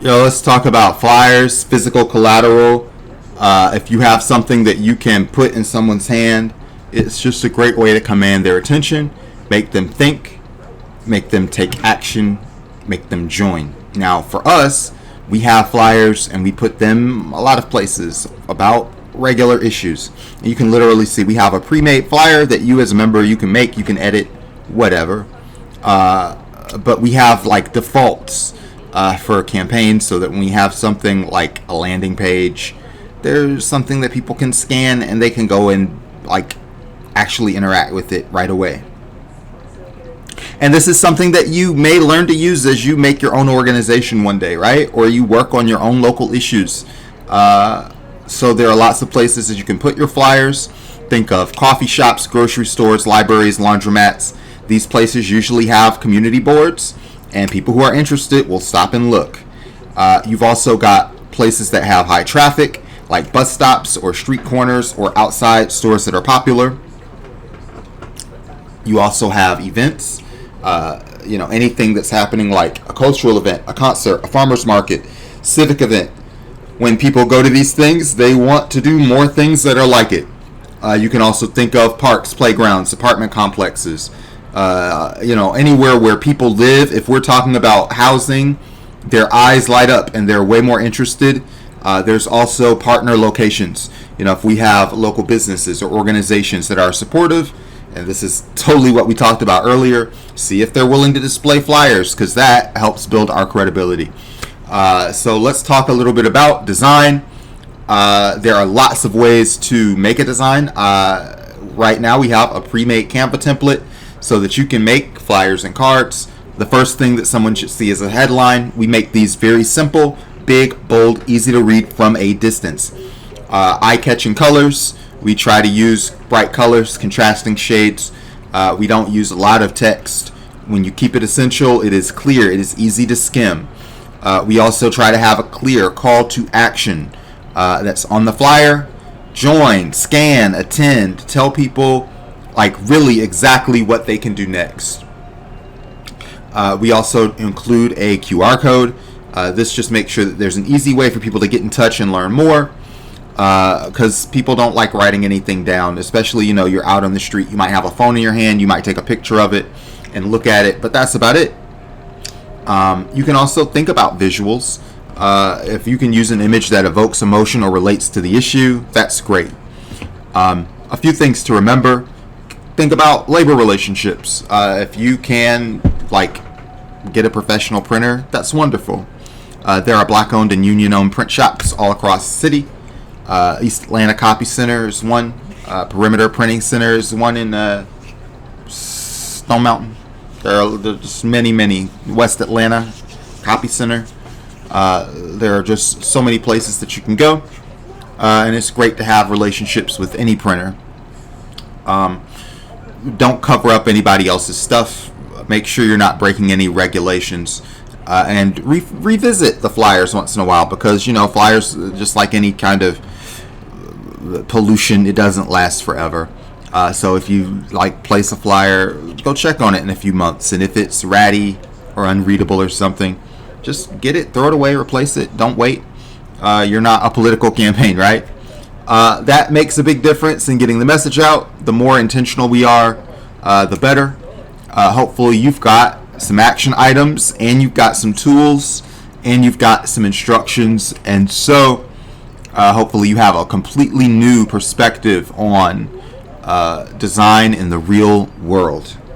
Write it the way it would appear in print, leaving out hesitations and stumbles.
Let's talk about flyers, physical collateral. If you have something that you can put in someone's hand, it's just a great way to command their attention, make them think, make them take action, make them join. Now, for us, we have flyers and we put them a lot of places about regular issues. You can literally see we have a pre-made flyer that you as a member you can make, you can edit, whatever. But we have like defaults for campaigns, so that when we have something like a landing page, there's something that people can scan and they can go and like actually interact with it right away. And this is something that you may learn to use as you make your own organization one day, right? Or you work on your own local issues. So there are lots of places that you can put your flyers. Think of coffee shops, grocery stores, libraries, laundromats. These places usually have community boards, and people who are interested will stop and look. You've also got places that have high traffic, like bus stops or street corners or outside stores that are popular. You also have events, anything that's happening like a cultural event, a concert, a farmer's market, civic event. When people go to these things, they want to do more things that are like it. You can also think of parks, playgrounds, apartment complexes, anywhere where people live. If we're talking about housing, their eyes light up and they're way more interested. There's also partner locations. If we have local businesses or organizations that are supportive, and this is totally what we talked about earlier, see if they're willing to display flyers, because that helps build our credibility. So let's talk a little bit about design. There are lots of ways to make a design. Right now we have a pre-made Canva template so that you can make flyers and cards. The first thing that someone should see is a headline. We make these very simple, big, bold, easy to read from a distance. Eye-catching colors. We try to use bright colors, contrasting shades. We don't use a lot of text. When you keep it essential, it is clear, it is easy to skim. We also try to have a clear call to action that's on the flyer. Join, scan, attend, tell people like really exactly what they can do next. We also include a QR code. This just makes sure that there's an easy way for people to get in touch and learn more, because people don't like writing anything down, especially you're out on the street, you might have a phone in your hand, you might take a picture of it and look at it, but that's about it. You can also think about visuals. If you can use an image that evokes emotion or relates to the issue, that's great. A few things to remember. Think about labor relationships. If you can get a professional printer, that's wonderful. There are black-owned and union-owned print shops all across the city. East Atlanta Copy Center is one. Perimeter Printing Center is one in Stone Mountain. There's many. West Atlanta Copy Center. There are just so many places that you can go, and it's great to have relationships with any printer. Don't cover up anybody else's stuff. Make sure you're not breaking any regulations, and revisit the flyers once in a while, because flyers, just like any kind of pollution, it doesn't last forever. So if you place a flyer, go check on it in a few months, and if it's ratty or unreadable or something, just get it, throw it away, replace it. Don't wait. You're not a political campaign, right? That makes a big difference in getting the message out. The more intentional we are, the better. Hopefully you've got some action items, and you've got some tools, and you've got some instructions, and so hopefully you have a completely new perspective on design in the real world.